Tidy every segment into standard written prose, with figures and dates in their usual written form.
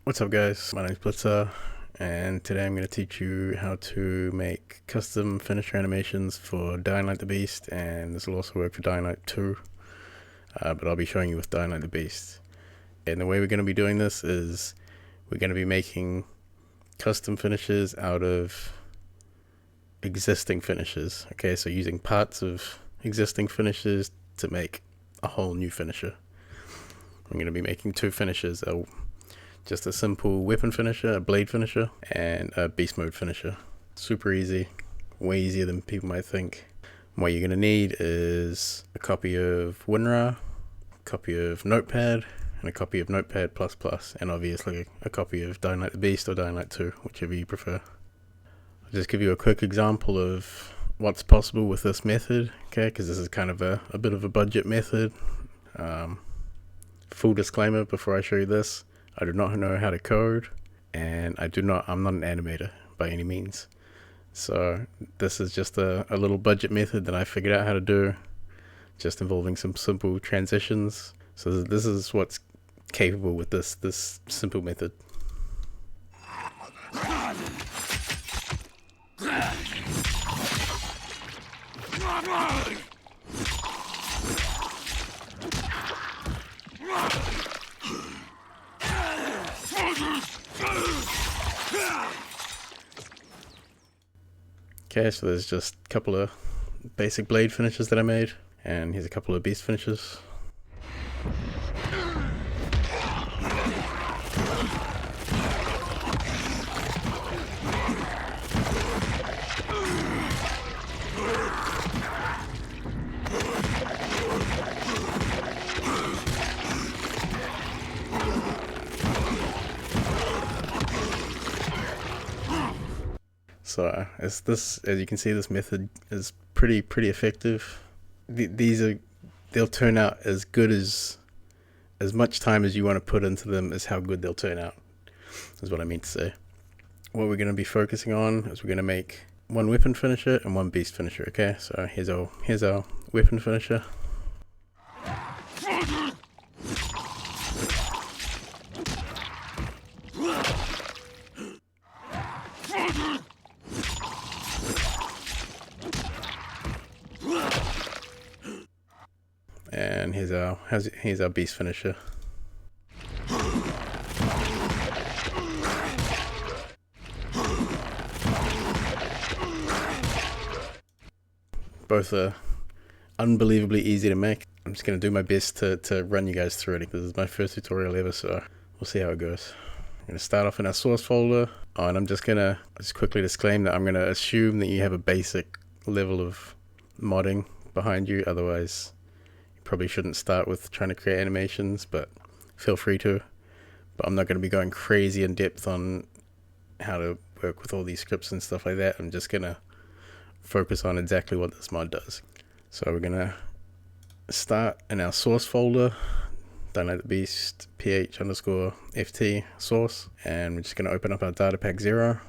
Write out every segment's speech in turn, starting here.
What's up guys, my name is Blitzer and today I'm going to teach you how to make custom finisher animations for Dying Light the Beast, and this will also work for Dying Light 2, but I'll be showing you with Dying Light the Beast. And the way we're going to be doing this is we're going to be making custom finishes out of existing finishes. Okay, so using parts of existing finishes to make a whole new finisher. I'm going to be making two finishes, just a simple weapon finisher, a blade finisher, and a beast mode finisher. Super easy, way easier than people might think. What you're going to need is a copy of WinRar, a copy of Notepad, and a copy of Notepad++, and obviously a copy of Dying Light the Beast or Dying Light 2, whichever you prefer. I'll just give you a quick example of what's possible with this method, okay, because this is kind of a bit of a budget method. Full disclaimer before I show you this, I do not know how to code, and I'm not an animator by any means. So this is just a little budget method that I figured out how to do, just involving some simple transitions. So this is what's capable with this simple method. Okay, so there's just a couple of basic blade finishes that I made, and here's a couple of beast finishes. So as you can see, this method is pretty effective. They'll turn out as good as much time as you want to put into them is how good they'll turn out, is what I mean to say. What we're going to be focusing on is we're going to make one weapon finisher and one beast finisher. Okay, so here's our weapon finisher. And here's our beast finisher. Both are unbelievably easy to make. I'm just going to do my best to run you guys through it. This is my first tutorial ever, so we'll see how it goes. I'm going to start off in our source folder, and I'm just going to quickly disclaim that I'm going to assume that you have a basic level of modding behind you, otherwise probably shouldn't start with trying to create animations, but feel free to. But I'm not going to be going crazy in depth on how to work with all these scripts and stuff like that. I'm just going to focus on exactly what this mod does. So we're going to start in our source folder, Dying Light the Beast ph_ft source, and we're just going to open up our data.pak 0.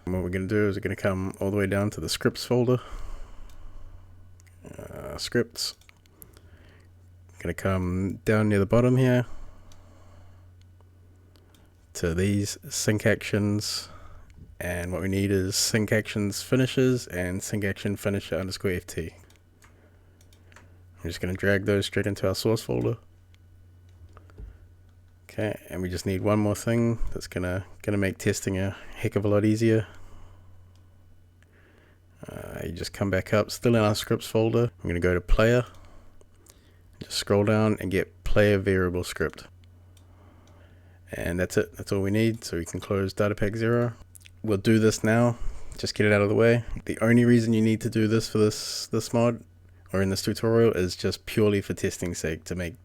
And what we're going to do is we're going to come all the way down to the scripts folder, scripts. Going to come down near the bottom here to these sync actions, and what we need is sync actions finishes and sync action finisher _ft. I'm just going to drag those straight into our source folder. Okay, and we just need one more thing that's gonna make testing a heck of a lot easier. You just come back up, still in our scripts folder. I'm going to go to player. Just scroll down and get player variable script. And that's it. That's all we need. So we can close data.pak 0. We'll do this now. Just get it out of the way. The only reason you need to do this for this mod or in this tutorial is just purely for testing's sake, to make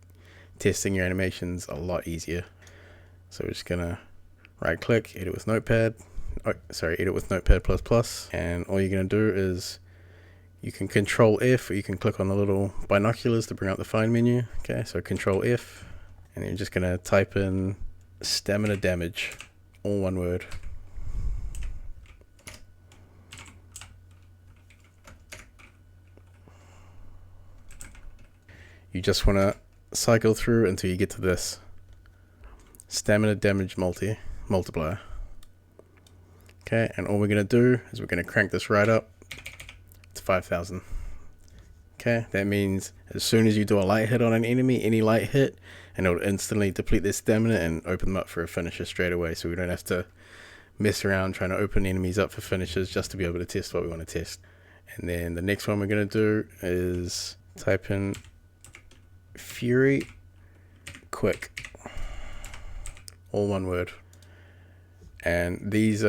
testing your animations a lot easier. So we're just gonna right click, edit with Notepad. Edit with Notepad++. And all you're gonna do is you can Control F, or you can click on the little binoculars to bring up the find menu. Okay, so Control F, and you're just gonna type in stamina damage, all one word. You just want to cycle through until you get to this. stamina damage multiplier. Okay, and all we're going to do is we're going to crank this right up to 5,000. Okay, that means as soon as you do a light hit on an enemy, any light hit, and it'll instantly deplete their stamina and open them up for a finisher straight away, so we don't have to mess around trying to open enemies up for finishers just to be able to test what we want to test. And then the next one we're going to do is type in Fury Quick, all one word. And these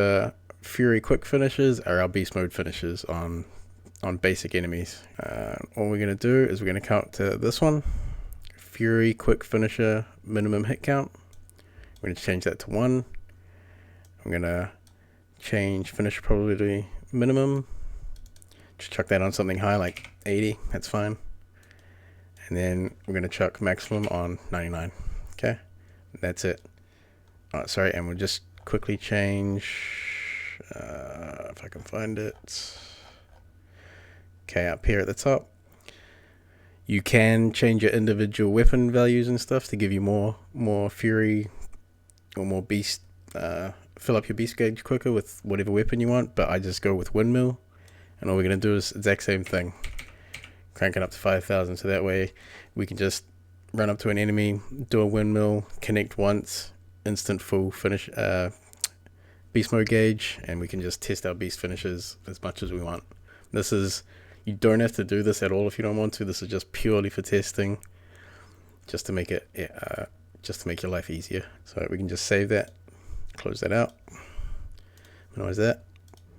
Fury Quick finishes are our beast mode finishes on basic enemies. All we're going to do is we're going to count to this one, Fury Quick Finisher minimum hit count. We're going to change that to 1. I'm going to change finisher probability minimum. Just chuck that on something high like 80, that's fine. And then we're going to chuck maximum on 99. Okay, that's it. Sorry, and we'll just quickly change, if I can find it. Okay, up here at the top, you can change your individual weapon values and stuff to give you more fury or more beast, fill up your beast gauge quicker with whatever weapon you want, but I just go with windmill, and all we're going to do is exact same thing, crank it up to 5,000, so that way we can just run up to an enemy, do a windmill, connect once, instant full finish, beast mode gauge, and we can just test our beast finishes as much as we want. This is, you don't have to do this at all if you don't want to. This is just purely for testing, just to make it, just to make your life easier. So we can just save that, close that out, minimize that.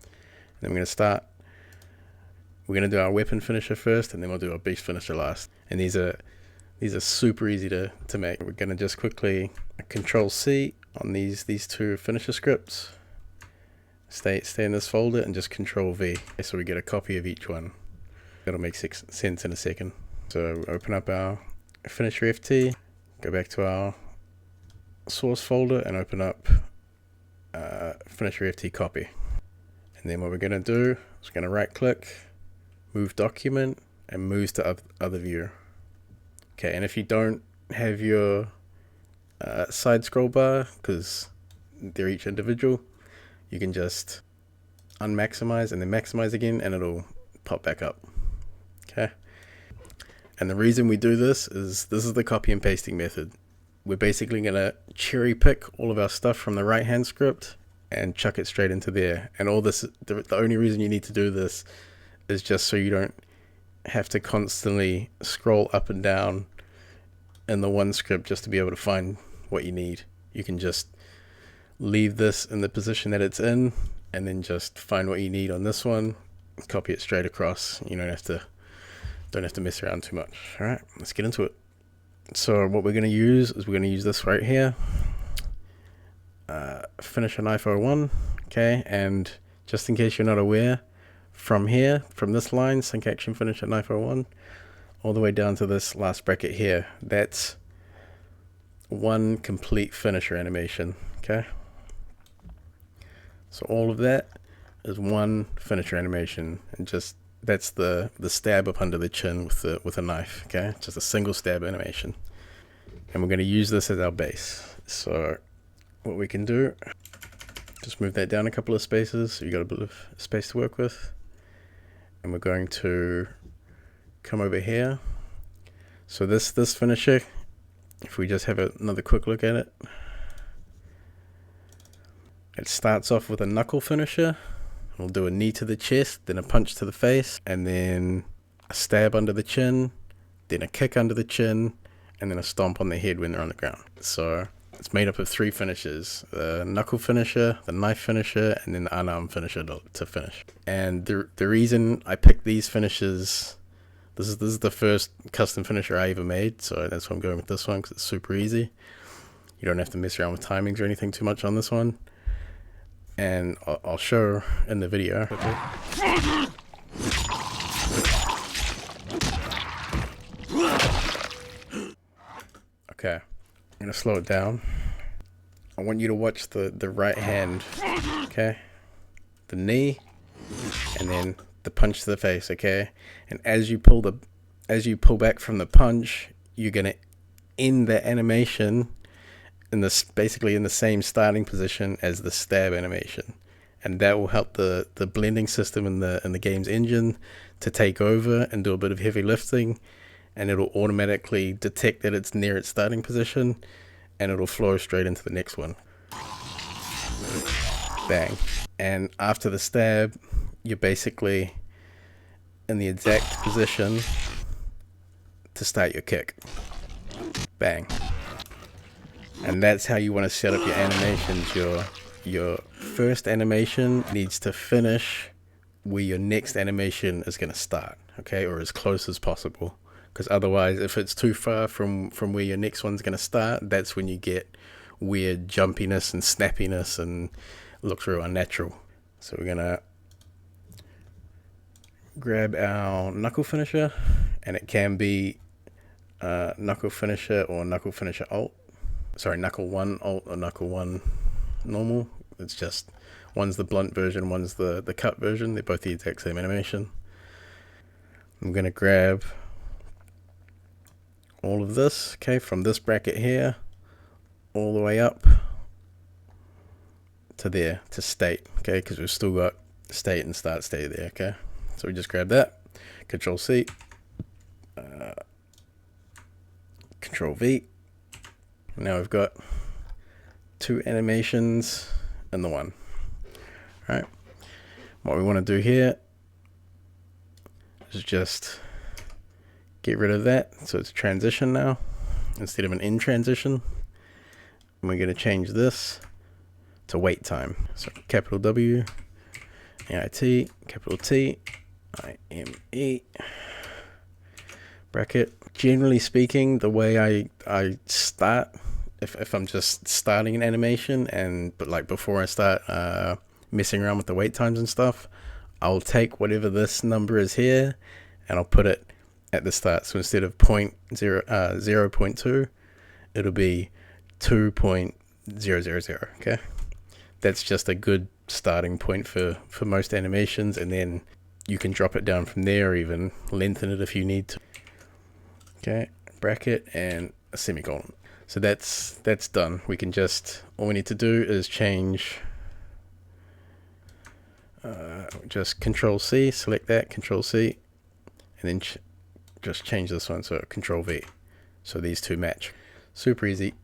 And then we're going to start. We're going to do our weapon finisher first, and then we'll do our beast finisher last. And these are super easy to make. We're going to just quickly Control C on these two finisher scripts. Stay in this folder and just Control V, so we get a copy of each one. That'll make sense in a second. So open up our finisher FT, go back to our source folder and open up finisher FT copy. And then what we're going to do is we're going to right click, move document, and move to other view. Okay, and if you don't have your side scroll bar, because they're each individual, you can just unmaximize and then maximize again, and it'll pop back up. Okay, and the reason we do this is the copy and pasting method. We're basically going to cherry pick all of our stuff from the right hand script and chuck it straight into there. And all this, the only reason you need to do this is just so you don't have to constantly scroll up and down in the one script just to be able to find what you need. You can just leave this in the position that it's in and then just find what you need on this one, copy it straight across. You don't have to mess around too much. All right, let's get into it. So what we're going to use is we're going to use this right here, finisher knife 01. Okay, and just in case you're not aware, from here, from this line, sync action finisher knife 01, all the way down to this last bracket here, that's one complete finisher animation. Okay, so all of that is one finisher animation, and just that's the stab up under the chin with a knife. Okay, just a single stab animation, and we're going to use this as our base. So what we can do, just move that down a couple of spaces so you got a bit of space to work with, and we're going to come over here. So this finisher, if we just have another quick look at it, it starts off with a knuckle finisher. We'll do a knee to the chest, then a punch to the face, and then a stab under the chin, then a kick under the chin, and then a stomp on the head when they're on the ground. So it's made up of 3 finishes: the knuckle finisher, the knife finisher, and then the unarmed finisher to finish. And the reason I picked these finishes, this is the first custom finisher I ever made, so that's why I'm going with this one, because it's super easy. You don't have to mess around with timings or anything too much on this one. And I'll show in the video. Okay, I'm gonna slow it down. I want you to watch the right hand. Okay, the knee, and then the punch to the face. Okay, and as you pull back from the punch, you're gonna end the animation basically in the same starting position as the stab animation, and that will help the blending system in the game's engine to take over and do a bit of heavy lifting, and it'll automatically detect that it's near its starting position, and it'll flow straight into the next one. Bang. And after the stab, you're basically in the exact position to start your kick. Bang. And that's how you want to set up your animations. Your first animation needs to finish where your next animation is going to start, okay, or as close as possible. Because otherwise, if it's too far from where your next one's going to start, that's when you get weird jumpiness and snappiness and looks real unnatural. So we're going to grab our knuckle finisher, and it can be knuckle finisher or knuckle finisher alt. Sorry, knuckle 1 alt or knuckle 1 normal. It's just one's the blunt version, one's the cut version. They're both the exact same animation. I'm going to grab all of this, okay, from this bracket here all the way up to there, to state, okay, because we've still got state and start state there, okay. So we just grab that, Control C, Control V. Now we've got two animations in the one. All right. What we want to do here is just get rid of that, so it's transition now instead of an in transition. And we're going to change this to wait time. So capital W, AIT, capital T, IME, bracket. Generally speaking, the way I start, if I'm just starting an animation, but like before I start messing around with the wait times and stuff, I'll take whatever this number is here and I'll put it at the start. So instead of 0.2, it'll be 2.000, okay? That's just a good starting point for most animations, and then you can drop it down from there or even lengthen it if you need to. Okay, bracket and a semicolon. So that's done. We can all we need to do is change, just Control C, select that, Control C, and then just change this one, so Control V. So these two match. Super easy.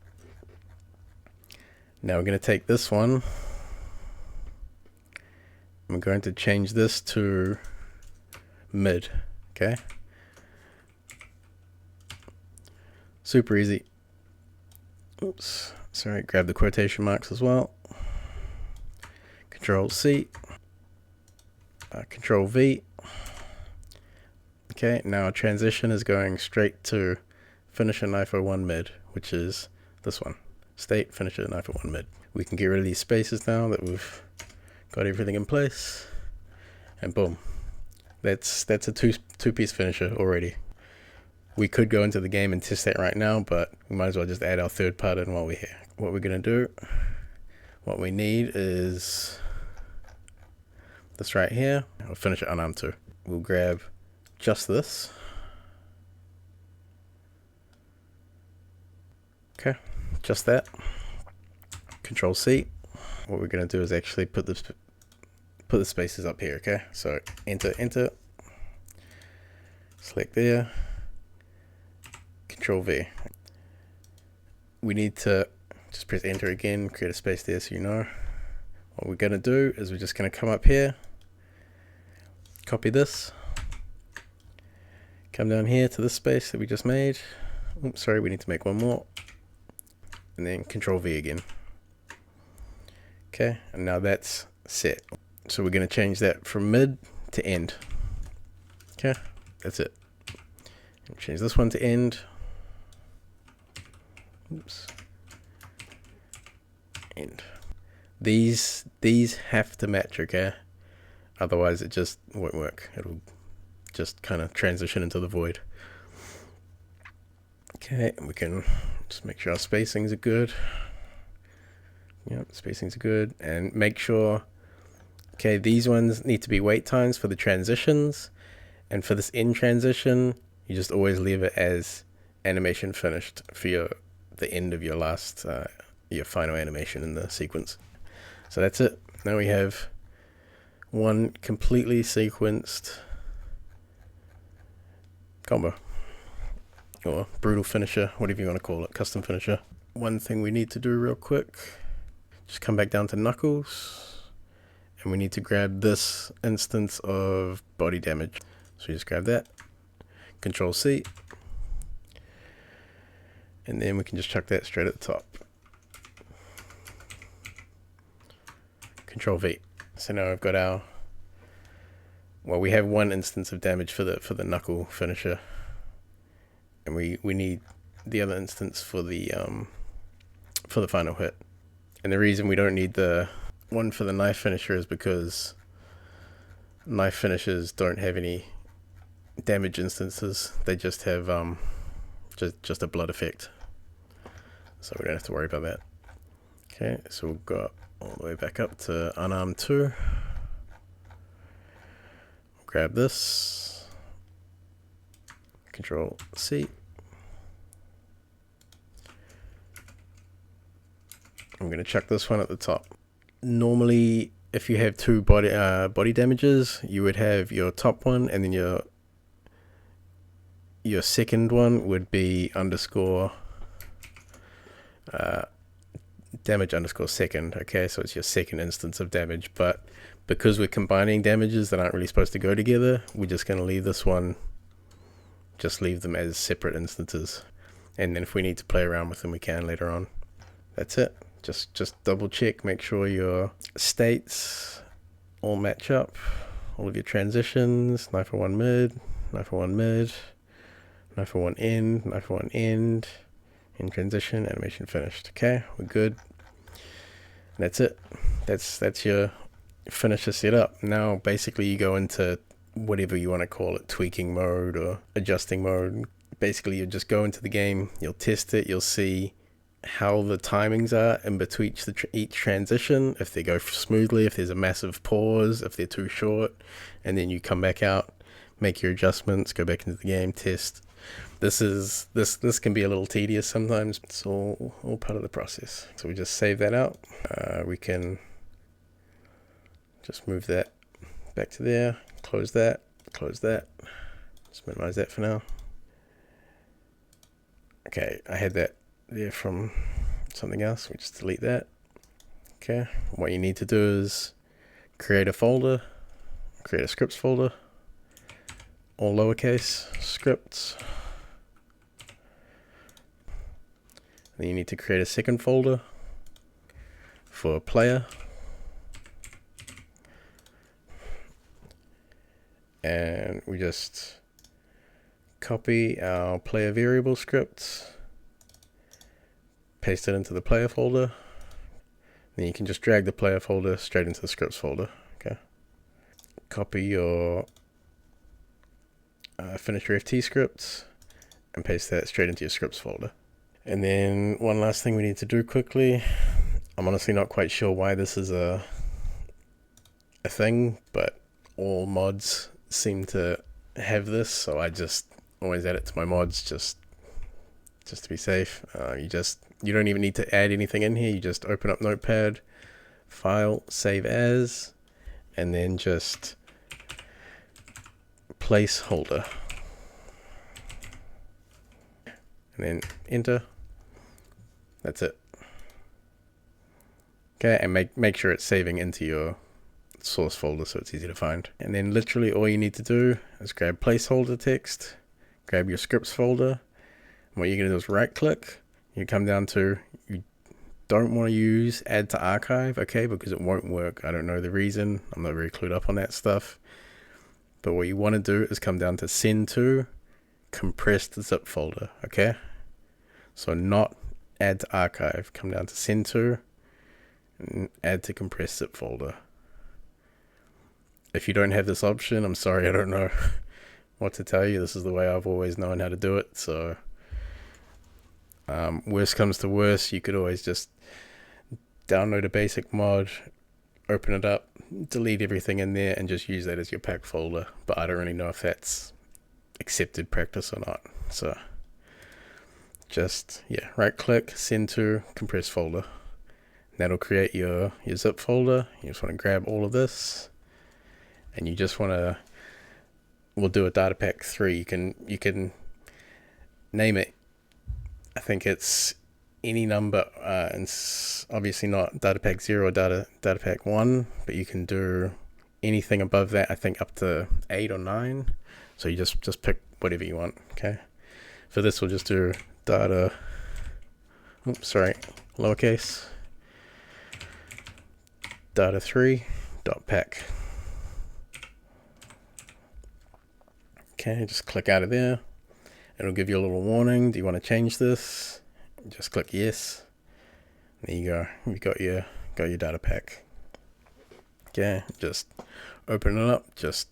Now we're going to take this one, and we're going to change this to mid, okay? Super easy. Oops, sorry, grab the quotation marks as well. Control C, Control V. Okay, now our transition is going straight to finish a knife 01 mid, which is this one. State, finish a knife 01 mid. We can get rid of these spaces now that we've got everything in place, and boom, that's a two-piece finisher already. We could go into the game and test that right now, but we might as well just add our third part in while we're here. What we're going to do, what we need is this right here. I'll finish it unarmed too. We'll grab just this. Okay, just that. Control C. What we're going to do is actually put the spaces up here, okay? So enter, select there. Control V. We need to just press enter again, create a space there so you know. What we're going to do is we're just going to come up here, copy this, come down here to this space that we just made. Oops, sorry, we need to make one more. And then Control V again. Okay, and now that's set. So we're going to change that from mid to end. Okay, that's it. Change this one to end. Oops. End. These have to match, okay? Otherwise it just won't work. It'll just kind of transition into the void. Okay, and we can just make sure our spacings are good. Yep, spacings are good. And make sure, okay, these ones need to be wait times for the transitions. And for this end transition, you just always leave it as animation finished for the end of your last your final animation in the sequence. So that's it. Now we have one completely sequenced combo, or brutal finisher, whatever you want to call it, custom finisher. One thing we need to do real quick, just come back down to Knuckles, and we need to grab this instance of body damage. So we just grab that, Control C, and then we can just chuck that straight at the top. Control V. So now we've got our, well, we have one instance of damage for the knuckle finisher, and we need the other instance for the final hit. And the reason we don't need the one for the knife finisher is because knife finishers don't have any damage instances. They just have just a blood effect, so we don't have to worry about that. Okay, so we'll go all the way back up to unarmed 2. Grab this, Control C. I'm going to chuck this one at the top. Normally, if you have two body damages, you would have your top one, and then your second one would be underscore damage underscore second. Okay, so it's your second instance of damage, but because we're combining damages that aren't really supposed to go together, we're just going to leave this one, just leave them as separate instances, and then if we need to play around with them, we can later on. That's it. Just double check, make sure your states all match up, all of your transitions, knife for one mid, knife for one mid, knife for one end, knife for one end, in transition, animation finished. Okay, we're good. And that's it. That's your finisher setup. Now basically you go into whatever you want to call it, tweaking mode or adjusting mode. Basically you just go into the game, you'll test it, you'll see how the timings are in between each transition, if they go smoothly, if there's a massive pause, if they're too short, and then you come back out, make your adjustments, go back into the game, test. This can be a little tedious sometimes. It's all part of the process. So we just save that out. We can just move that back to there, close that, just minimize that for now. Okay, I had that there from something else. We just delete that. Okay, what you need to do is create a folder, create a scripts folder, all lowercase scripts. Then you need to create a second folder for player, and we just copy our player variable scripts, paste it into the player folder. Then you can just drag the player folder straight into the scripts folder. Okay. Copy your finisher FT scripts and paste that straight into your scripts folder. And then one last thing we need to do quickly. I'm honestly not quite sure why this is a thing, but all mods seem to have this, so I just always add it to my mods just to be safe. You don't even need to add anything in here. You just open up Notepad, file, save as, and then just placeholder, and then enter. That's it. Okay, and make sure it's saving into your source folder so it's easy to find. And then literally all you need to do is grab placeholder text, grab your scripts folder, and what you're going to do is right click. You come down to, you don't want to use add to archive, okay, because it won't work. I don't know the reason. I'm not very clued up on that stuff. But what you want to do is come down to send to compressed zip folder, okay? So not add to archive, come down to send to and add to compressed zip folder. If you don't have this option, I'm sorry, I don't know what to tell you. This is the way I've always known how to do it. So worst comes to worst, you could always just download a basic mod, open it up, delete everything in there, and just use that as your pack folder. But I don't really know if that's accepted practice or not. So just, yeah, right click, send to compressed folder. That'll create your zip folder. You just want to grab all of this, and you just want to, we'll do a data.pak 3. You can name it, I think it's any number, and it's obviously not data.pak 0 or data.pak 1, but you can do anything above that, I think up to 8 or 9. So you just pick whatever you want. Okay, for this we'll just do data, lowercase, data3.pak. Okay, just click out of there. It'll give you a little warning. Do you want to change this? Just click yes. There you go. You got your data.pak. Okay, just open it up. Just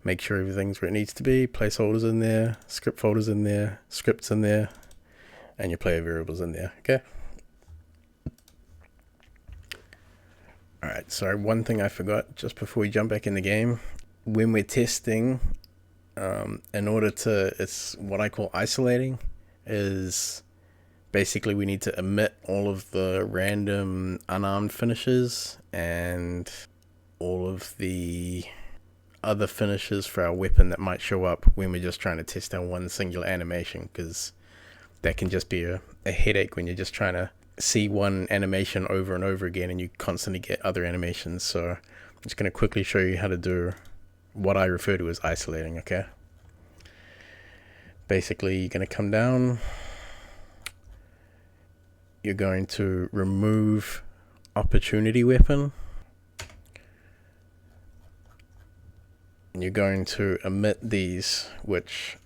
make sure everything's where it needs to be. Placeholders in there, script folders in there, scripts in there, and your player variables in there. Okay. Alright, sorry, one thing I forgot just before we jump back in the game. When we're testing, in order to, it's what I call isolating, is basically we need to omit all of the random unarmed finishes and all of the other finishes for our weapon that might show up when we're just trying to test our one singular animation, because that can just be a headache when you're just trying to see one animation over and over again and you constantly get other animations. So I'm just going to quickly show you how to do what I refer to as isolating. Okay, basically you're going to come down, you're going to remove opportunity weapon, and you're going to omit these, which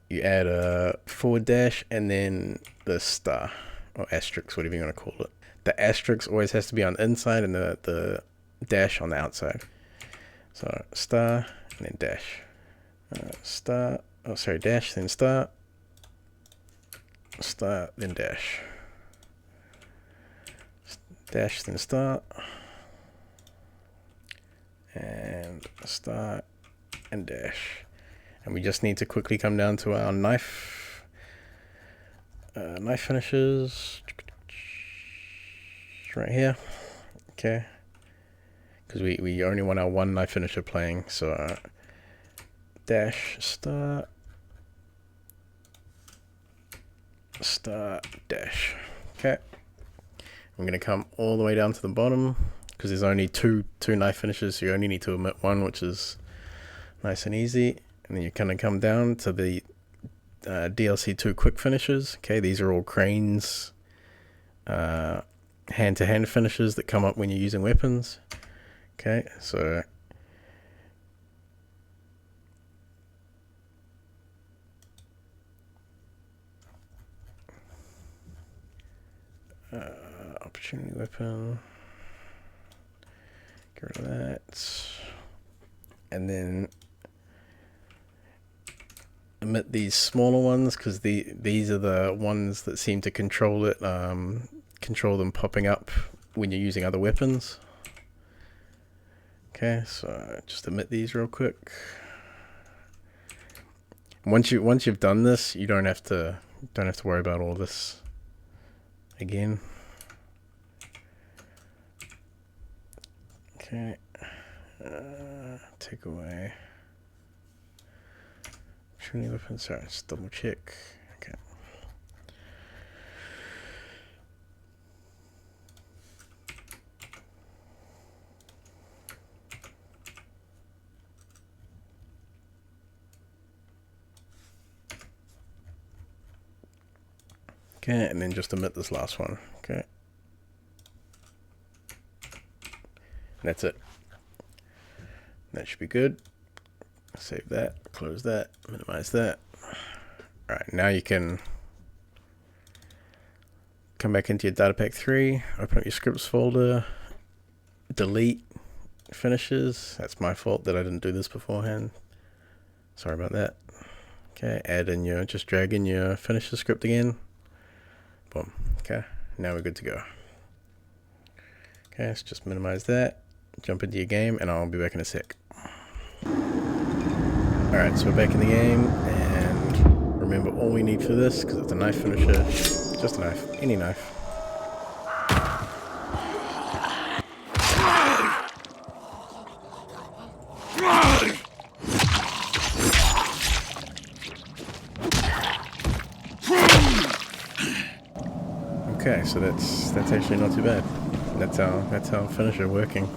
you add a / and then the star or asterisk, whatever you want to call it. The asterisk always has to be on the inside and the dash on the outside. So star and then dash, dash then star then dash, dash then star, and star and dash. And we just need to quickly come down to our knife finishes right here. Okay, because we only want our one knife finisher playing. So dash star dash. Okay, I'm gonna come all the way down to the bottom because there's only two knife finishes, so you only need to omit one, which is nice and easy. And then you're gonna come down to the DLC2 quick finishes. Okay, these are all cranes, hand-to-hand finishes that come up when you're using weapons. Okay, so opportunity weapon, get rid of that, and then omit these smaller ones because these are the ones that seem to control it, control them popping up when you're using other weapons. Okay, so just omit these real quick. Once you've done this, you don't have to worry about all this again. Okay, take away opportunity weapon. Sorry, just double check. Okay. Okay, and then just omit this last one. Okay. And that's it. That should be good. Save that, close that, minimize that. Alright, now you can come back into your data.pak 3, open up your scripts folder, delete finishes. That's my fault that I didn't do this beforehand. Sorry about that. Okay, add in just drag in your finishes script again. Boom. Okay, now we're good to go. Okay, let's just minimize that, jump into your game, and I'll be back in a sec. Alright, so we're back in the game, and remember all we need for this, because it's a knife finisher, just a knife, any knife. so that's actually not too bad. That's our finisher working.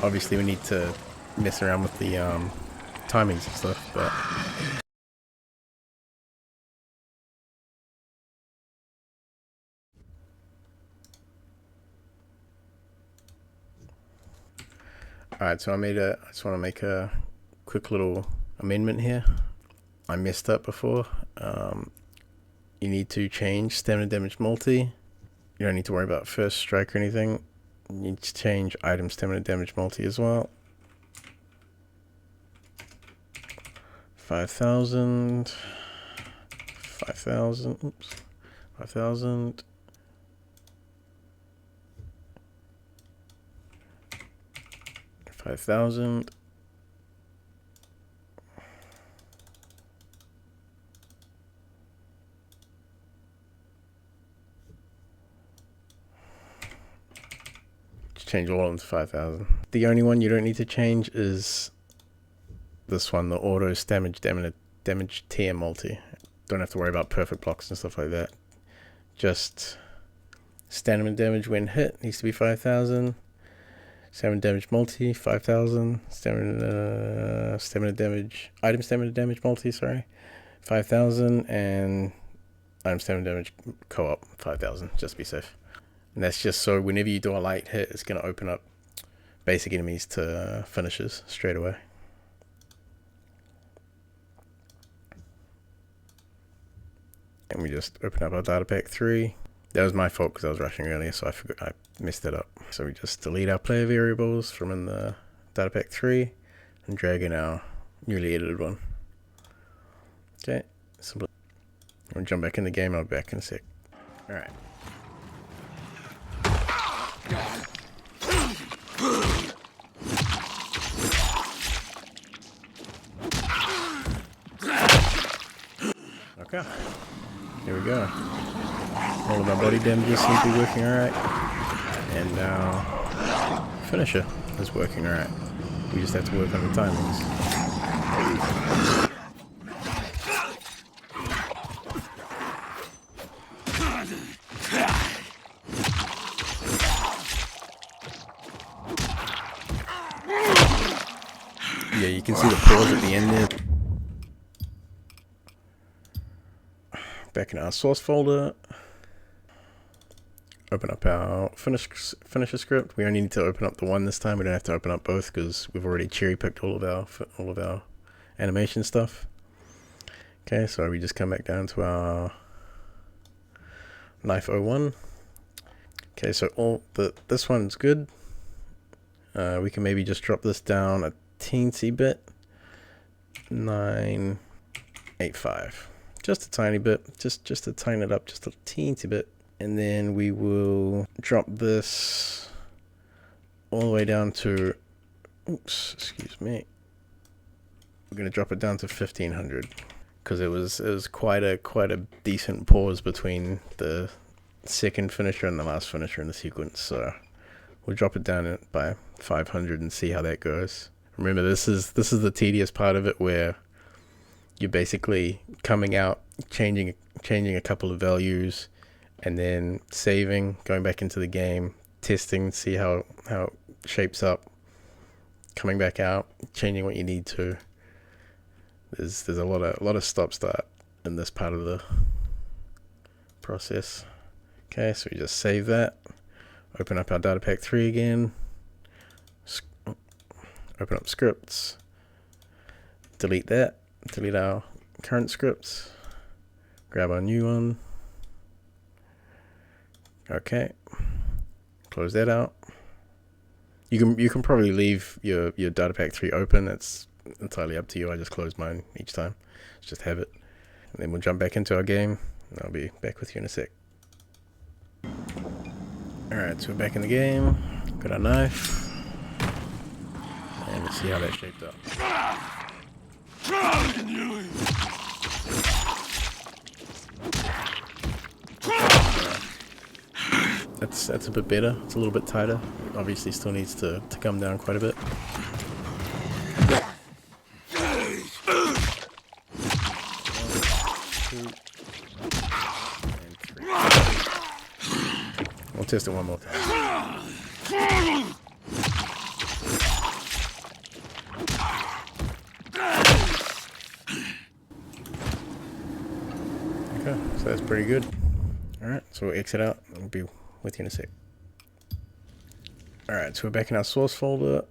Obviously we need to mess around with the timings and stuff, but alright, so I just want to make a quick little amendment here. I messed up before. You need to change stamina damage multi. You don't need to worry about first strike or anything. You need to change item stamina damage multi as well. 5,000. 5,000. Oops. 5,000. 5,000. Change all of them to 5,000. The only one you don't need to change is this one, the auto damage tier multi. Don't have to worry about perfect blocks and stuff like that. Just stamina damage when hit needs to be 5,000. Stamina damage multi 5,000. Stamina damage item stamina damage multi, sorry, 5,000, and item stamina damage co-op 5,000, just to be safe. And that's just so whenever you do a light hit, it's going to open up basic enemies to finishers straight away. And we just open up our data.pak 3. That was my fault because I was rushing earlier, so I messed it up. So we just delete our player variables from in the data.pak 3 and drag in our newly edited one. Okay, simple. We'll jump back in the game. I'll be back in a sec. Alright. Okay, here we go. All of our body damages seem to be working alright, and our finisher is working alright. We just have to work on the timings. Yeah, you can see the pause at the end there. Back in our source folder, open up our finisher script. We only need to open up the one this time. We don't have to open up both because we've already cherry picked all of our animation stuff. Okay, so we just come back down to our knife 01. Okay, so this one's good. We can maybe just drop this down a teensy bit. 985. Just a tiny bit, just to tighten it up just a teensy bit. And then we will drop this all the way down to, oops, excuse me. We're gonna drop it down to 1500 because it was quite a decent pause between the second finisher and the last finisher in the sequence. So we'll drop it down by 500 and see how that goes. Remember, this is the tedious part of it where you're basically coming out, changing a couple of values, and then saving, going back into the game, testing, see how it shapes up, coming back out, changing what you need to. There's a lot of stop-start in this part of the process. Okay, so we just save that, open up our data.pak 3 again, open up scripts, delete that. Delete our current scripts, grab our new one. Okay, close that out. You can probably leave your data.pak 3 open. It's entirely up to you. I just close mine each time. Just have it, and then we'll jump back into our game. And I'll be back with you in a sec. All right, so we're back in the game. Got our knife, and let's see how that shaped up. That's a bit better. It's a little bit tighter. It obviously still needs to come down quite a bit. test it one more time. Okay, so that's pretty good. Alright, so we'll exit out. I'll be with you in a sec. Alright, so we're back in our source folder.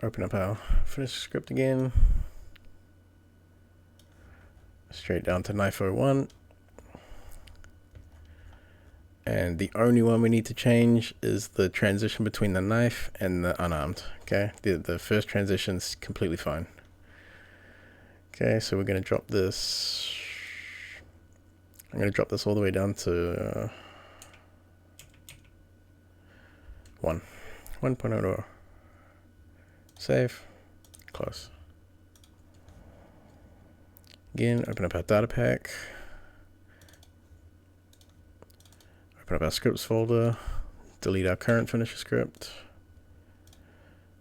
Open up our finish script again. Straight down to knife 01. And the only one we need to change is the transition between the knife and the unarmed. Okay, the first transition's completely fine. Okay, so we're going to drop this. I'm going to drop this all the way down to 1.0. Save. Close. Again, open up our data.pak. Open up our scripts folder. Delete our current finisher script.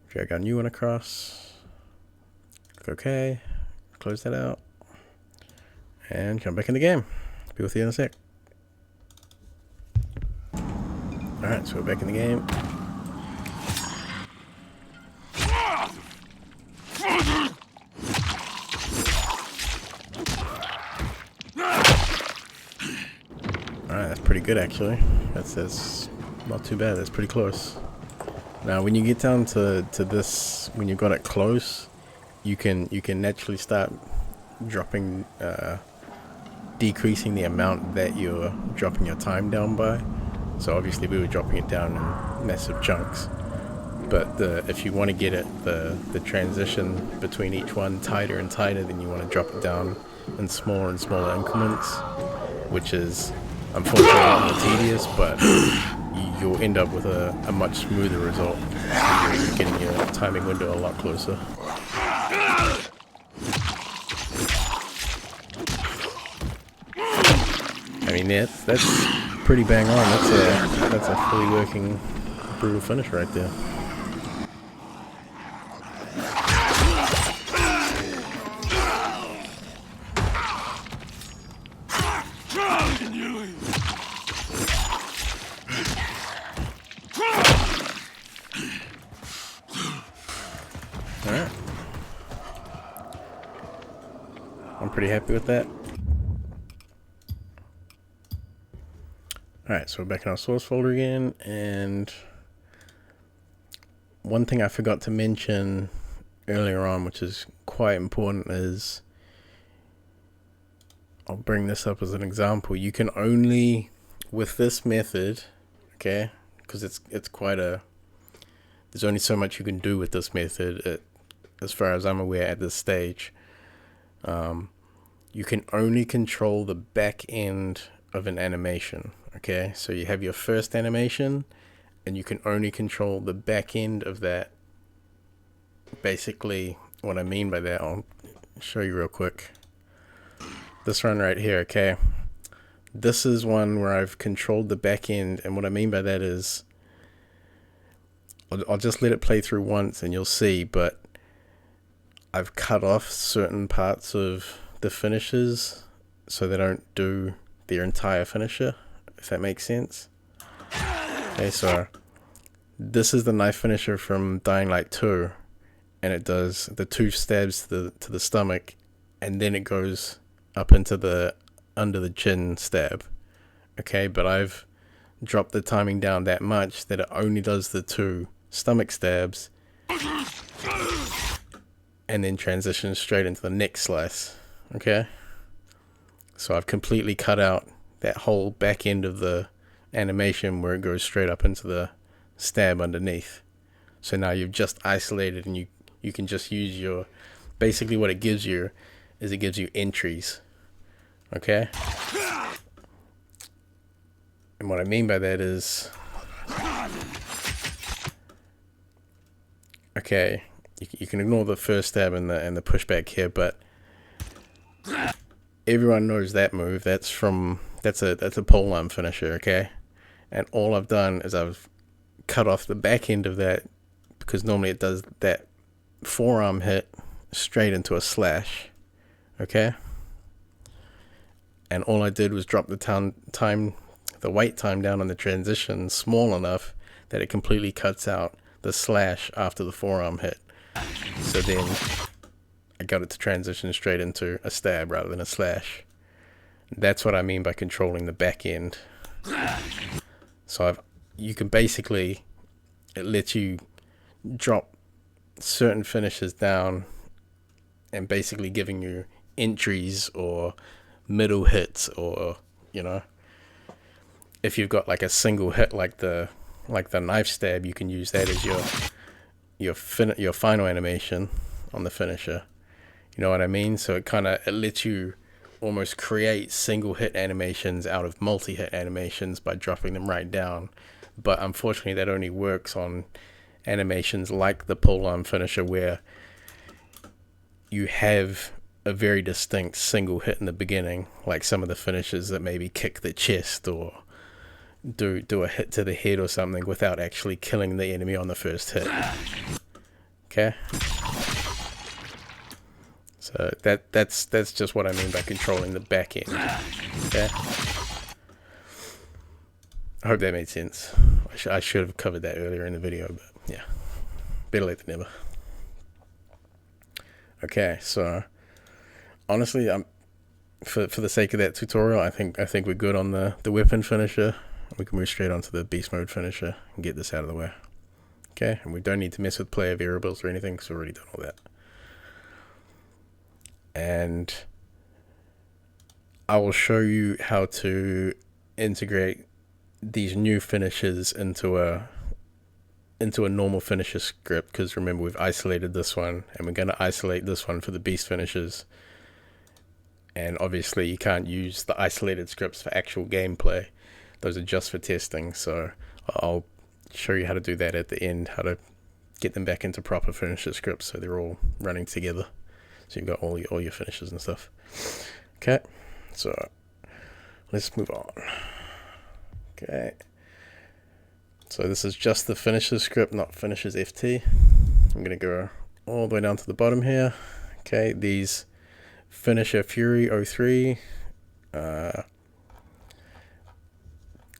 Drag our new one across. Click OK. Close that out. And come back in the game. Be with you in a sec. Alright, so we're back in the game. Alright, that's pretty good actually. That's not too bad, that's pretty close. Now when you get down to this, when you've got it close, you can naturally start dropping decreasing the amount that you're dropping your time down by. So obviously we were dropping it down in massive chunks, but if you want to get it the transition between each one tighter and tighter, then you want to drop it down in smaller and smaller increments, which is unfortunately a lot more tedious, but you'll end up with a much smoother result. You're getting your timing window a lot closer. I mean, that's pretty bang on. That's a fully working brutal finish right there. Alright. I'm pretty happy with that. Alright, so we're back in our source folder again, and one thing I forgot to mention earlier on, which is quite important, is I'll bring this up as an example. You can only, with this method, okay, because it's quite a, there's only so much you can do with this method, as far as I'm aware at this stage. You can only control the back end of an animation. Okay, so you have your first animation, and you can only control the back end of that. Basically, what I mean by that, I'll show you real quick. This one right here, okay, this is one where I've controlled the back end, and what I mean by that is, I'll just let it play through once and you'll see, but I've cut off certain parts of the finishes so they don't do their entire finisher, if that makes sense. Okay, so this is the knife finisher from Dying Light 2, and it does the 2 stabs to the stomach, and then it goes up into the under the chin stab. Okay, but I've dropped the timing down that much that it only does the 2 stomach stabs and then transitions straight into the neck slice. Okay, so I've completely cut out that whole back end of the animation where it goes straight up into the stab underneath. So now you've just isolated, and you can just use your, basically what it gives you is it gives you entries. Okay, and what I mean by that is, okay, you can ignore the first stab and the pushback here, but everyone knows that move. That's a pole arm finisher, okay? And all I've done is I've cut off the back end of that, because normally it does that forearm hit straight into a slash, okay? And all I did was drop the the wait time down on the transition small enough that it completely cuts out the slash after the forearm hit. So then I got it to transition straight into a stab rather than a slash. That's what I mean by controlling the back end. So you can basically, it lets you drop certain finishes down and basically giving you entries or middle hits, or if you've got like a single hit like the knife stab, you can use that as your final animation on the finisher. You know what I mean? So it lets you almost create single hit animations out of multi-hit animations by dropping them right down. But unfortunately that only works on animations like the pull arm finisher, where you have a very distinct single hit in the beginning, like some of the finishes that maybe kick the chest or do a hit to the head or something without actually killing the enemy on the first hit. Okay, so that's just what I mean by controlling the back end. Okay, I hope that made sense. I should have covered that earlier in the video, but yeah, better late than never. Okay, so honestly, for the sake of that tutorial, I think we're good on the weapon finisher. We can move straight on to the beast mode finisher and get this out of the way. Okay, and we don't need to mess with player variables or anything because we've already done all that. And I will show you how to integrate these new finishes into a normal finisher script, because remember, we've isolated this one and we're going to isolate this one for the beast finishes. And obviously you can't use the isolated scripts for actual gameplay. Those are just for testing, so I'll show you how to do that at the end, how to get them back into proper finisher scripts so they're all running together. So you've got all your finishes and stuff. Okay, so let's move on. Okay, so this is just the finisher script, not finishers FT. I'm going to go all the way down to the bottom here. Okay, these finisher Fury 03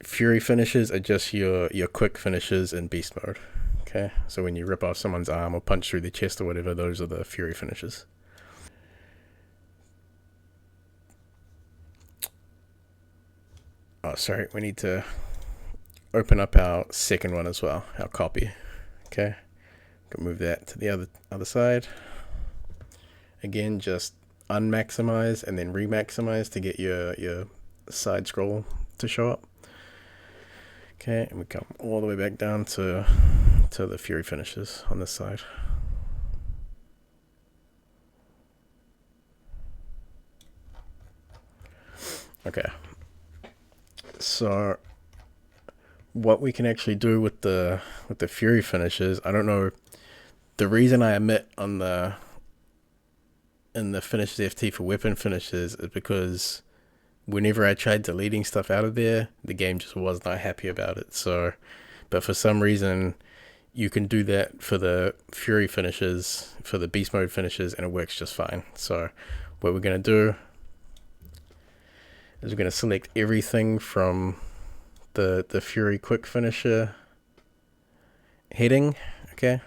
Fury finishes are just your quick finishes in beast mode. Okay, so when you rip off someone's arm or punch through the chest or whatever, those are the Fury finishes. Oh, sorry, we need to open up our second one as well, our copy. Okay, go move that to the other side. Again, just unmaximize and then remaximize to get your side scroll to show up. Okay, and we come all the way back down to the Fury finishes on this side. Okay, so what we can actually do with the Fury finishes, I don't know, the reason I omit in the finishes FT for weapon finishes is because whenever I tried deleting stuff out of there, the game just was not happy about it. So, but for some reason, you can do that for the Fury finishes, for the beast mode finishes, and it works just fine. So what we're going to do is we're going to select everything from the Fury quick finisher heading, okay,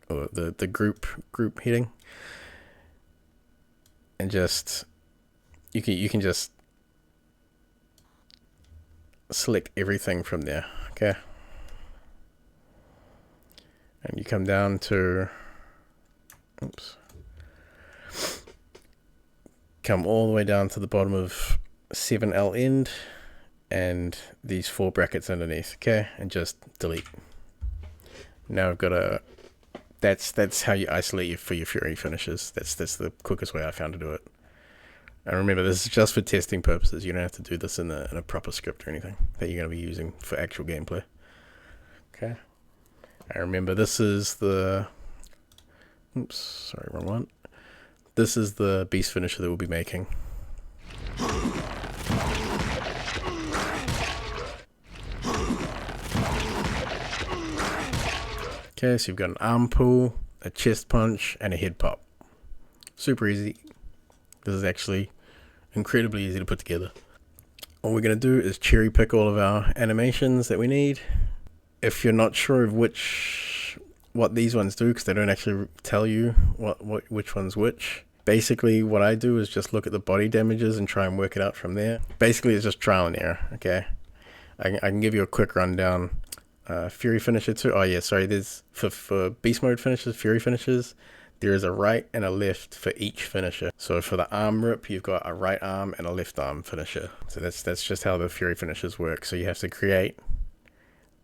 or the group heading, and just you can just select everything from there, okay, and you come down to come all the way down to the bottom of 7L end and these 4 brackets underneath, okay, and just delete. Now I've got that's how you isolate for your Fury finishes. That's the quickest way I found to do it. And remember, this is just for testing purposes. You don't have to do this in a proper script or anything that you're going to be using for actual gameplay. Okay. And remember, this is the sorry, wrong one. This is the beast finisher that we'll be making. Okay, so you've got an arm pull, a chest punch, and a head pop. Super easy. This is actually incredibly easy to put together. all we're going to do is cherry pick all of our animations that we need. If you're not sure of what these ones do, because they don't actually tell you which one's which, basically what I do is just look at the body damages and try and work it out from there. Basically it's just trial and error. Okay, I can give you a quick rundown. Fury finisher too. Oh yeah, sorry, there's for beast mode finishes, fury finishes, there is a right and a left for each finisher. So for the arm rip, you've got a right arm and a left arm finisher. So that's just how the fury finishers work. So you have to create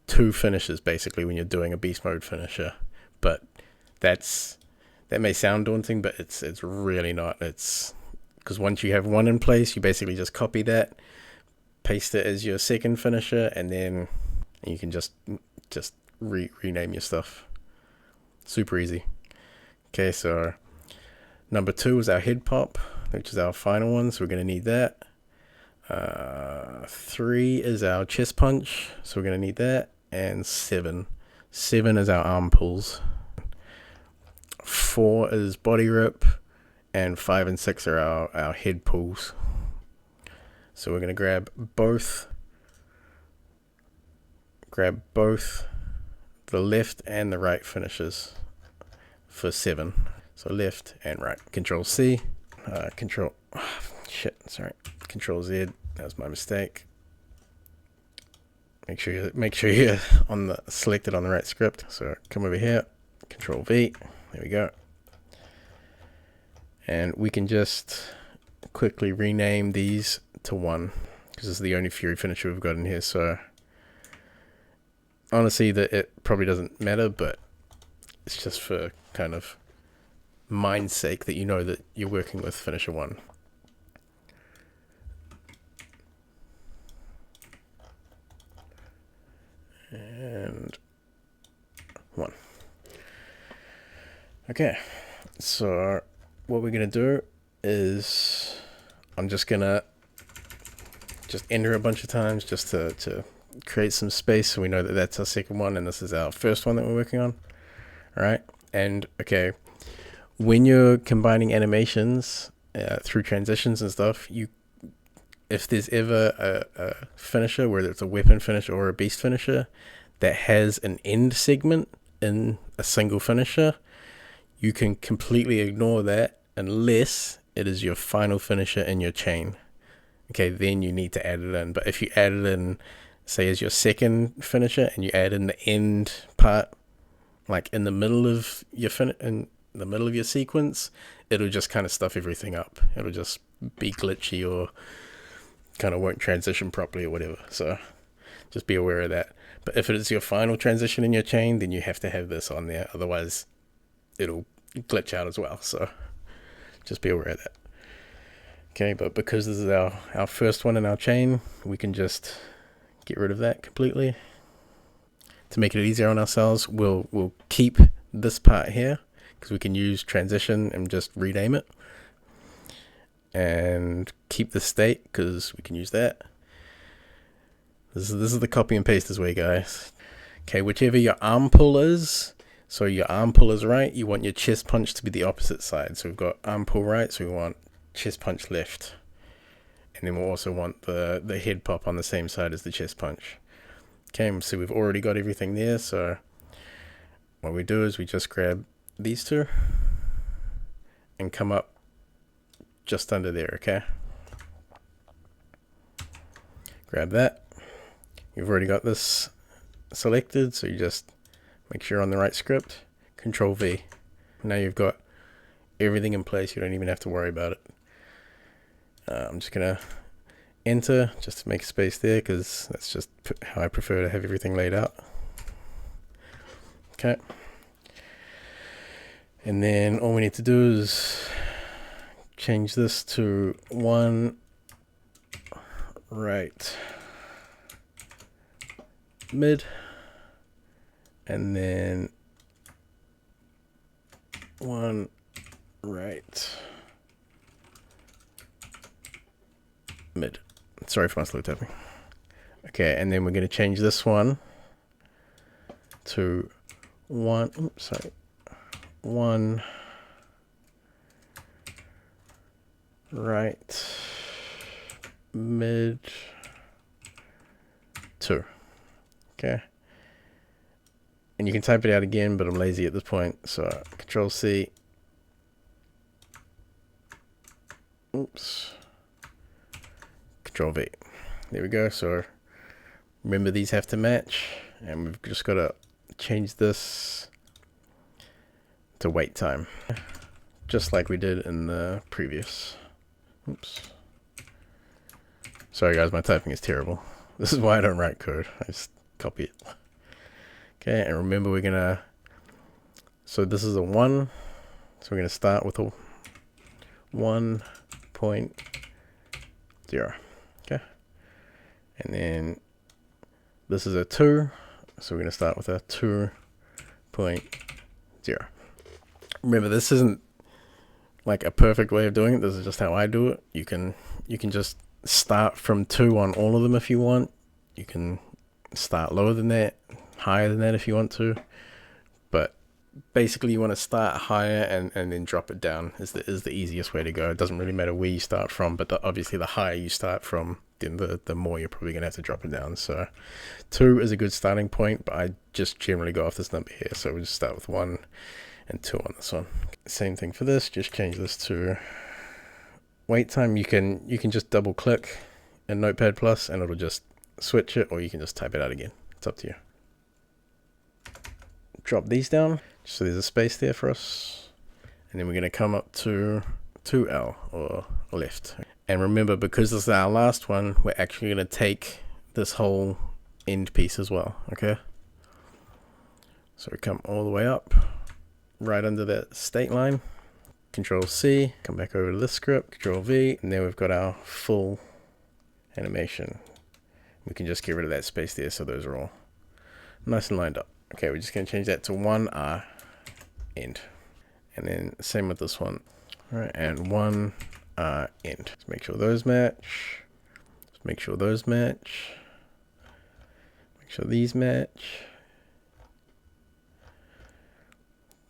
2 finishes basically when you're doing a beast mode finisher. But that may sound daunting, but it's really not. It's because once you have one in place, you basically just copy that, paste it as your second finisher, and then you can just rename your stuff. Super easy. Okay, so number 2 is our head pop, which is our final one, so we're going to need that. 3 is our chest punch, so we're going to need that. And 7 is our arm pulls. 4 is body rip, and 5 and 6 are our head pulls. So we're going to grab both the left and the right finishes for 7. So left and right. Control C, Control Z. That was my mistake. Make sure you're selected on the right script. So come over here, Control V. There we go. And we can just quickly rename these to 1 because this is the only fury finisher we've got in here. So honestly, it probably doesn't matter, but it's just for kind of mind's sake that you know that you're working with finisher 1. And 1. Okay, so what we're gonna do is I'm just gonna enter a bunch of times just to create some space so we know that that's our second one and this is our first one that we're working on. All right, and okay, when you're combining animations through transitions and stuff, if there's ever a finisher, whether it's a weapon finisher or a beast finisher, that has an end segment in a single finisher, you can completely ignore that unless it is your final finisher in your chain. Okay, then you need to add it in. But if you add it in, say, as your second finisher, and you add in the end part, like in the middle of your sequence, it'll just kind of stuff everything up. It'll just be glitchy or kind of won't transition properly or whatever. So just be aware of that. But if it is your final transition in your chain, then you have to have this on there. Otherwise, it'll glitch out as well. So just be aware of that. Okay, but because this is our first one in our chain, we can just get rid of that completely. To make it easier on ourselves, we'll keep this part here because we can use transition and just rename it. And keep the state because we can use that. This is the copy and paste this way, guys. Okay, whichever your arm pull is, so your arm pull is right, you want your chest punch to be the opposite side. So we've got arm pull right, so we want chest punch left. And then we'll also want the head pop on the same side as the chest punch. Okay, so we've already got everything there, so what we do is we just grab these 2 and come up just under there, okay? Grab that. You've already got this selected, so you just make sure you're on the right script. Control V. Now you've got everything in place. You don't even have to worry about it. I'm just gonna enter just to make space there because that's just how I prefer to have everything laid out. Okay. And then all we need to do is change this to 1 right mid, and then 1 right mid. Sorry for my slow tapping. Okay, and then we're going to change this one to 1 right mid 2. Okay. And you can type it out again, but I'm lazy at this point. So Control C. Oops. Control V. There we go. So remember, these have to match, and we've just got to change this to wait time, just like we did in the previous. Oops. Sorry guys, my typing is terrible. This is why I don't write code. I just copy it. Okay, and remember we're gonna, so this is a 1, so we're gonna start with a 1.0. Okay, and then this is a 2, so we're gonna start with a 2.0. Remember, this isn't like a perfect way of doing it. This is just how I do it. You can just start from 2 on all of them if you want. You can start lower than that, higher than that if you want to, but basically you want to start higher and then drop it down is the easiest way to go. It doesn't really matter where you start from, but obviously the higher you start from, then the more you're probably gonna have to drop it down. So 2 is a good starting point, but I just generally go off this number here, so we'll just start with 1 and 2 on this one. Same thing for this, just change this to wait time. You can just double click in Notepad Plus and it'll just switch it, or you can just type it out again. It's up to you. Drop these down so there's a space there for us, and then we're going to come up to 2L or left. And remember, because this is our last one, we're actually going to take this whole end piece as well. Okay, so we come all the way up right under that state line, Control C, come back over to this script, Control V, and then we've got our full animation. We can just get rid of that space there, so those are all nice and lined up. Okay, we're just going to change that to 1R end, and then same with this one. All right, and 1R end. Let's make sure those match. Let's make sure those match. Make sure these match.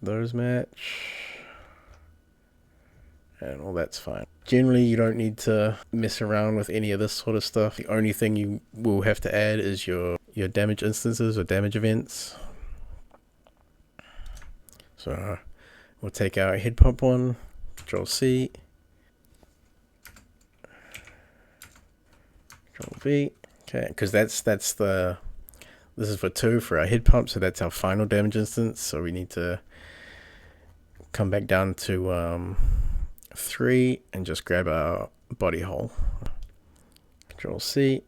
Those match. And all that's fine. Generally, you don't need to mess around with any of this sort of stuff. The only thing you will have to add is your damage instances or damage events. So we'll take our head pump one, Control C, Control V. Okay, because this is for 2 for our head pump, so that's our final damage instance. So we need to come back down to 3 and just grab our body hole. Control C,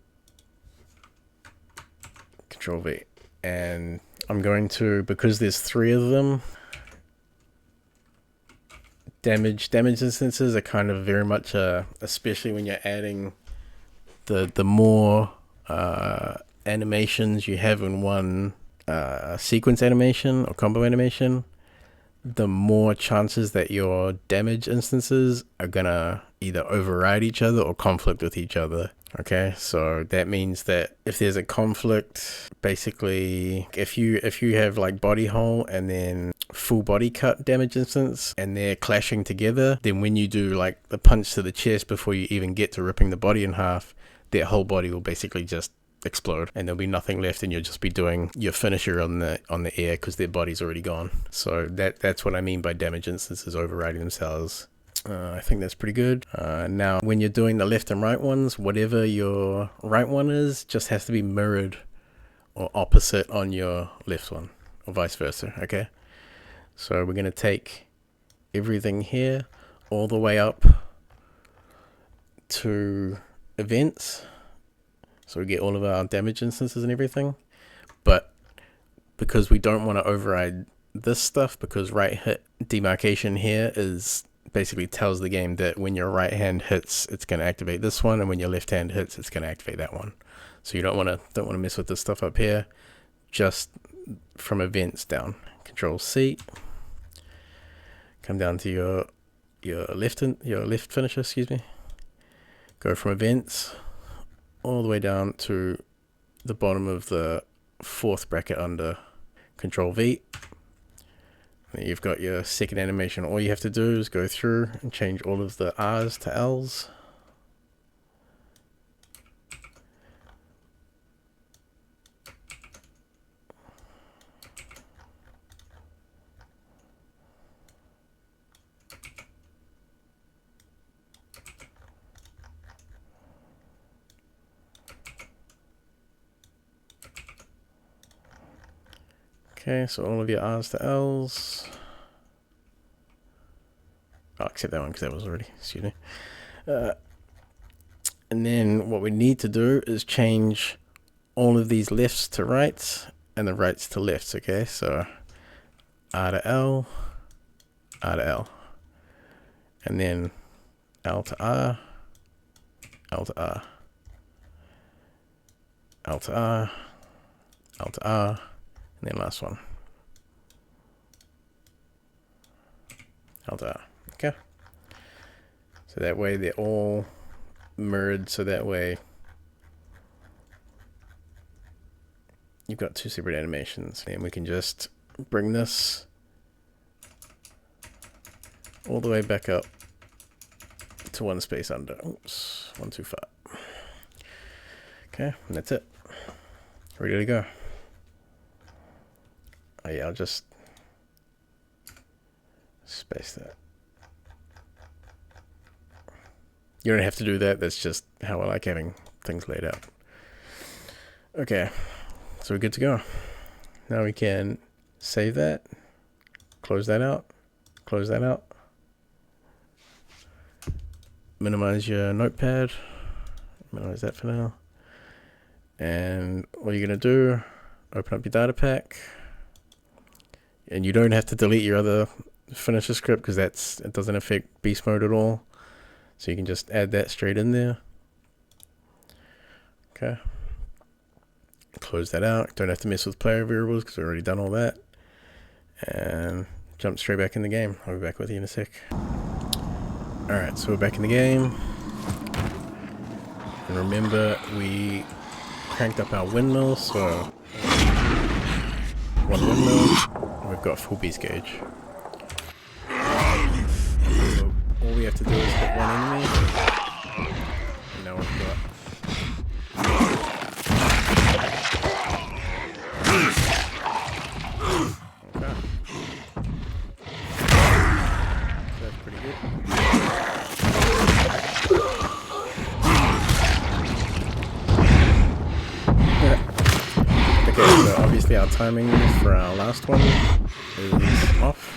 Control V, and I'm going to, because there's 3 of them, damage instances are kind of very much especially when you're adding the more animations you have in one sequence animation or combo animation, the more chances that your damage instances are gonna either override each other or conflict with each other. Okay, so that means that if there's a conflict, basically if you have like body hole and then full body cut damage instance and they're clashing together, then when you do like the punch to the chest before you even get to ripping the body in half, their whole body will basically just explode and there'll be nothing left, and you'll just be doing your finisher on the air because their body's already gone. So that's what I mean by damage instances overriding themselves. I think that's pretty good. Now when you're doing the left and right ones, whatever your right one is just has to be mirrored or opposite on your left one, or vice versa. Okay, so we're going to take everything here all the way up to events, so we get all of our damage instances and everything. But because we don't want to override this stuff, because right hit demarcation here is basically tells the game that when your right hand hits, it's going to activate this one, and when your left hand hits, it's going to activate that one. So you don't want to mess with this stuff up here. Just from events down, Control C, come down to your left finisher, excuse me. Go from events all the way down to the bottom of the 4th bracket under Control V. And you've got your second animation. All you have to do is go through and change all of the R's to L's. Okay, so all of your R's to L's. I'll accept that one because that was already, excuse me. And then what we need to do is change all of these lefts to rights and the rights to lefts, okay? So R to L, R to L. And then L to R, L to R, L to R, L to R, and then last one. L to R, okay? So that way they're all mirrored, so that way you've got two separate animations. And we can just bring this all the way back up to one space under. Oops, 125. Okay, and that's it. Ready to go. Oh yeah, I'll just space that. You don't have to do that, that's just how I like having things laid out. Okay, so we're good to go. Now we can save that, close that out, close that out. Minimize your notepad, minimize that for now. And what you're gonna do, open up your data pack. And you don't have to delete your other finisher script because it doesn't affect beast mode at all. So you can just add that straight in there. Okay. Close that out. Don't have to mess with player variables because we've already done all that. And jump straight back in the game. I'll be back with you in a sec. Alright, so we're back in the game. And remember, we cranked up our windmill, so one windmill, and we've got full beast gauge. So all we have to do is hit one enemy, and now we've got okay. So that's pretty good. Okay, so obviously our timing for our last one is off.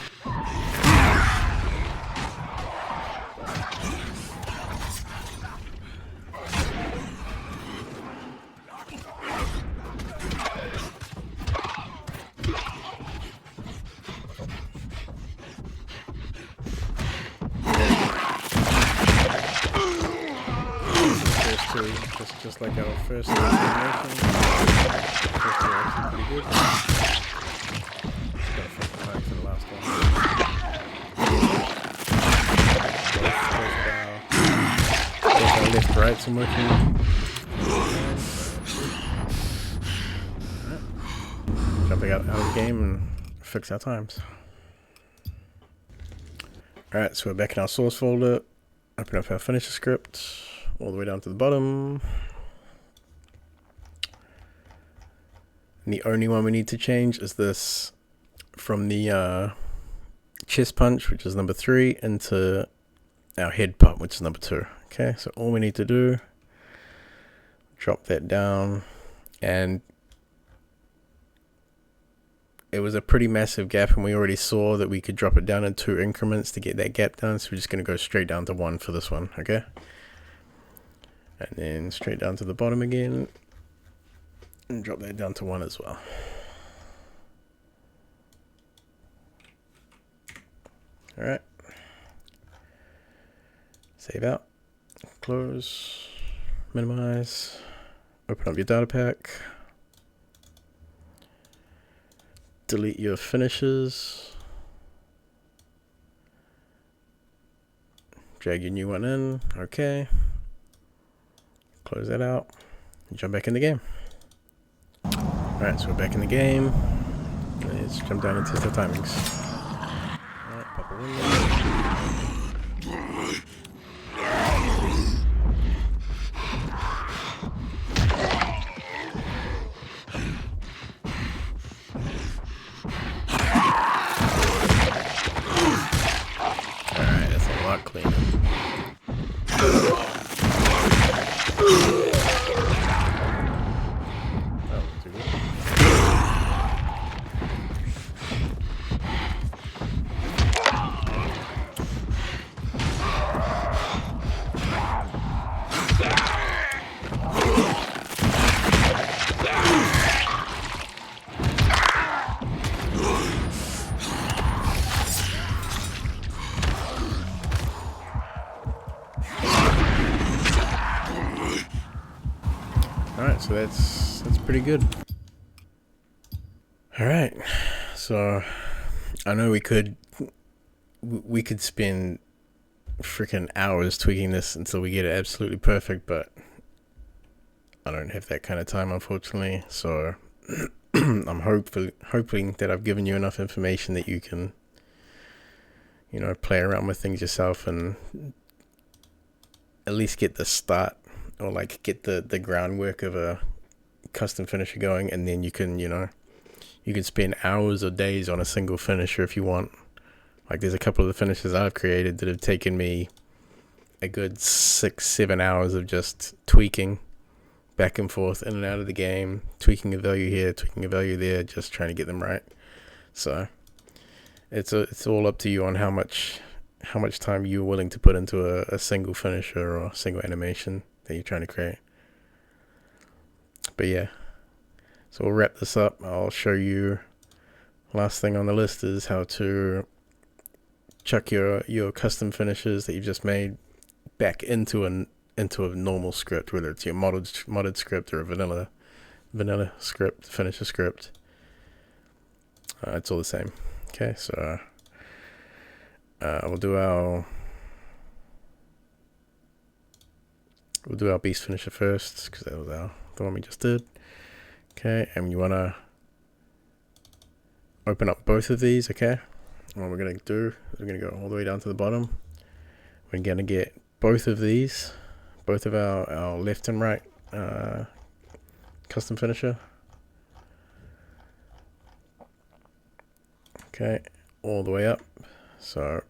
Just like our first animation. First two are actually pretty good. Just gotta flip the line for the last one. Both our left rights are working. Alright. Jumping out of the game and fix our times. Alright, so we're back in our source folder. Open up our finisher script all the way down to the bottom. And the only one we need to change is this from the chest punch, which is number 3, into our head pump, which is number 2. Okay, so all we need to do, drop that down, and it was a pretty massive gap, and we already saw that we could drop it down in 2 increments to get that gap down, so we're just going to go straight down to 1 for this one, okay? And then straight down to the bottom again, and drop that down to 1 as well. Alright. Save out. Close. Minimize. Open up your data pack. Delete your finishes. Drag your new one in. Okay. Close that out. And jump back in the game. Alright, so we're back in the game. Let's jump down and test our timings. Alright, pop a window. Alright, that's a lot cleaner. so that's pretty good. All right, so I know we could spend freaking hours tweaking this until we get it absolutely perfect, but I don't have that kind of time, unfortunately. So I'm hoping that I've given you enough information that you can, play around with things yourself and at least get the start, or like get the groundwork of a custom finisher going, and then you can spend hours or days on a single finisher if you want. Like there's a couple of the finishes I've created that have taken me a good 6-7 hours of just tweaking back and forth in and out of the game, tweaking a value here, tweaking a value there, just trying to get them right. So it's all up to you on how much time you're willing to put into a single finisher or a single animation that you're trying to create. But yeah, so we'll wrap this up. I'll show you, last thing on the list is how to chuck your custom finishes that you've just made back into a normal script, whether it's your modded script or a vanilla script, finisher script. It's all the same. Okay, so we'll do our beast finisher first, because that was the one we just did. Okay, and you want to open up both of these. Okay, what we're going to do is we're going to go all the way down to the bottom. We're going to get both of these, both of our left and right custom finisher. Okay, all the way up. So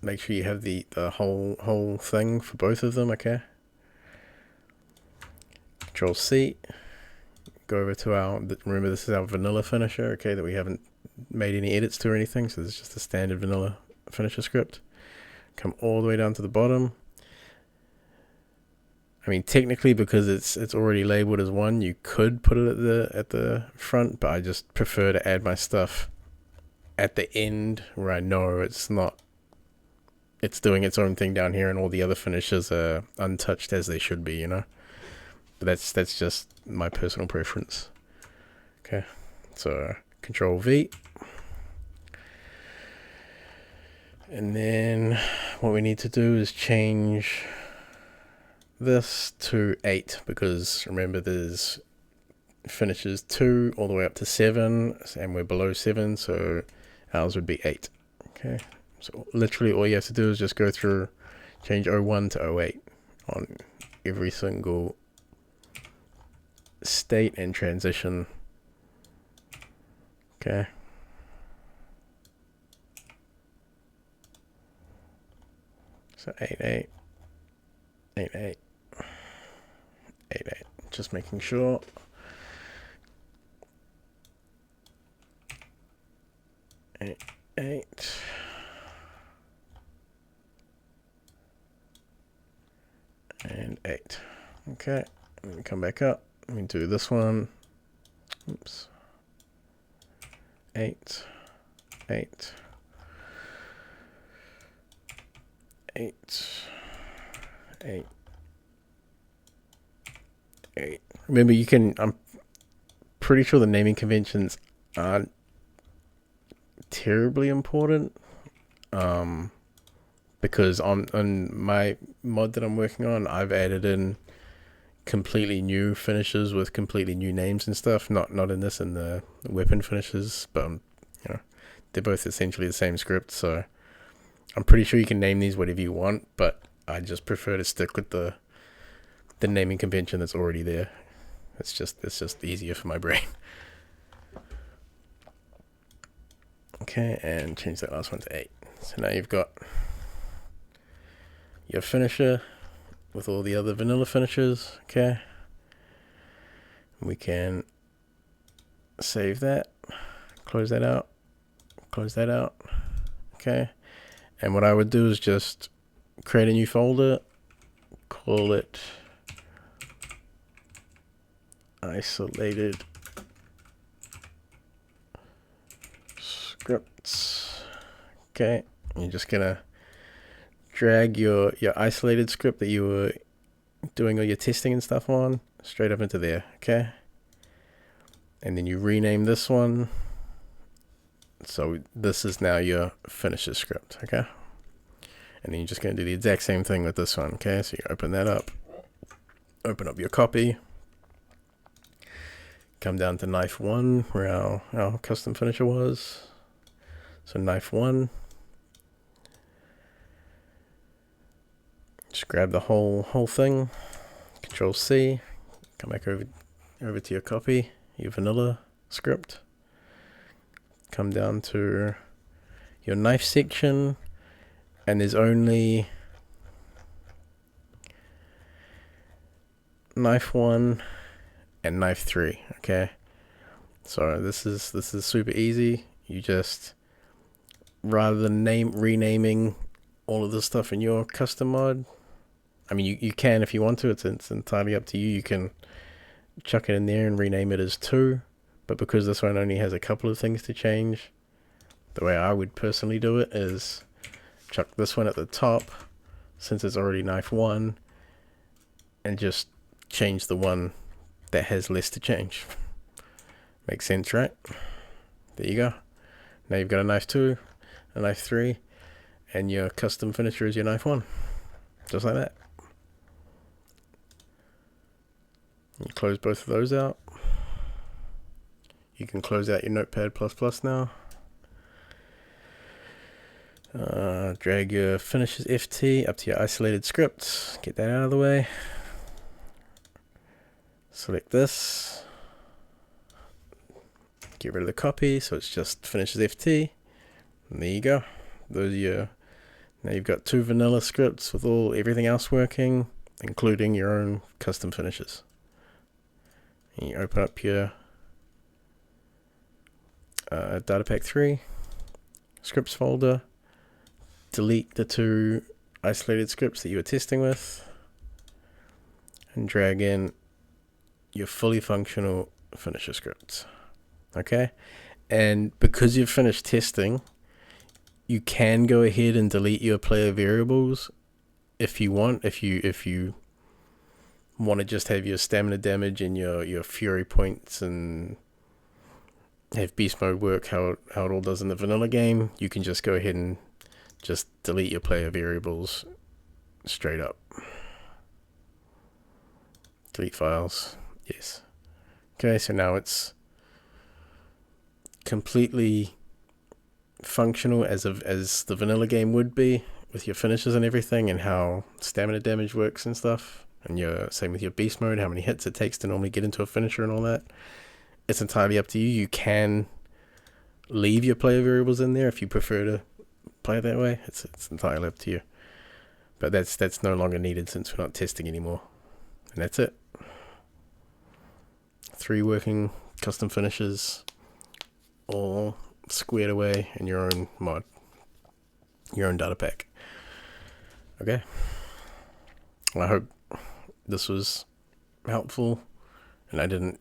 make sure you have the whole thing for both of them. Okay, Control C, go over to remember this is our vanilla finisher, okay, that we haven't made any edits to or anything, so this is just a standard vanilla finisher script. Come all the way down to the bottom. I mean, technically, because it's already labeled as one, you could put it at the front, but I just prefer to add my stuff at the end where I know it's doing its own thing down here, and all the other finishes are untouched as they should be, But that's just my personal preference. Okay, so Control V. And then what we need to do is change this to 8, because remember there's finishes 2 all the way up to 7, and we're below 7, so ours would be 8. Okay, so literally all you have to do is just go through, change 01 to 08 on every single state and transition. Okay, so 8, 8, 8, 8, just making sure. Eight, 8. Okay, let me come back up. Let me do this one. Oops. 8, 8, 8, 8, 8. Remember, I'm pretty sure the naming conventions aren't terribly important, because on my mod that I'm working on, I've added in completely new finishes with completely new names and stuff. Not in this, in the weapon finishes, but they're both essentially the same script, so I'm pretty sure you can name these whatever you want, but I just prefer to stick with the naming convention that's already there. It's just easier for my brain. Okay, and change that last one to 8. So now you've got your finisher with all the other vanilla finishers. Okay, we can save that, close that out, okay, and what I would do is just create a new folder, call it isolated scripts. Okay, you're just gonna drag your isolated script that you were doing all your testing and stuff on, straight up into there, okay? And then you rename this one. So this is now your finisher script, okay? And then you're just going to do the exact same thing with this one, okay? So you open that up, open up your copy, come down to knife 1 where our custom finisher was. So knife 1, just grab the whole thing, Control C, come back over to your copy, your vanilla script, come down to your knife section, and there's only knife 1 and knife 3, okay? So this is super easy. You just, rather than renaming all of this stuff in your custom mod, I mean, you can if you want to. It's entirely up to you. You can chuck it in there and rename it as 2. But because this one only has a couple of things to change, the way I would personally do it is chuck this one at the top, since it's already knife 1, and just change the one that has less to change. Makes sense, right? There you go. Now you've got a knife 2, a knife 3, and your custom finisher is your knife 1. Just like that. You close both of those out. You can close out your Notepad++ now. Drag your finishes FT up to your isolated script. Get that out of the way. Select this. Get rid of the copy, so it's just finishes FT. And there you go. Those are your. Now you've got 2 vanilla scripts with everything else working, including your own custom finishes. And you open up your data.pak 3 scripts folder, delete the 2 isolated scripts that you were testing with, and drag in your fully functional finisher script. Okay? And because you've finished testing, you can go ahead and delete your player variables if you want. If you want to just have your stamina damage and your fury points and have beast mode work how it all does in the vanilla game, you can just go ahead and just delete your player variables straight up. Delete files. Yes. Okay, so now it's completely functional as the vanilla game would be, with your finishes and everything, and how stamina damage works and stuff, and same with your beast mode, how many hits it takes to normally get into a finisher and all that. It's entirely up to you. You can leave your player variables in there if you prefer to play it that way. It's entirely up to you. But that's no longer needed since we're not testing anymore. And that's it. 3 working custom finishes, all squared away in your own mod, your own data.pak. Okay. Well, I hope this was helpful and I didn't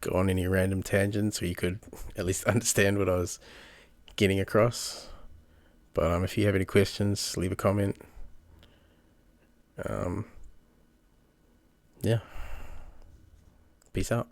go on any random tangents, so you could at least understand what I was getting across. But if you have any questions, leave a comment. Yeah. Peace out.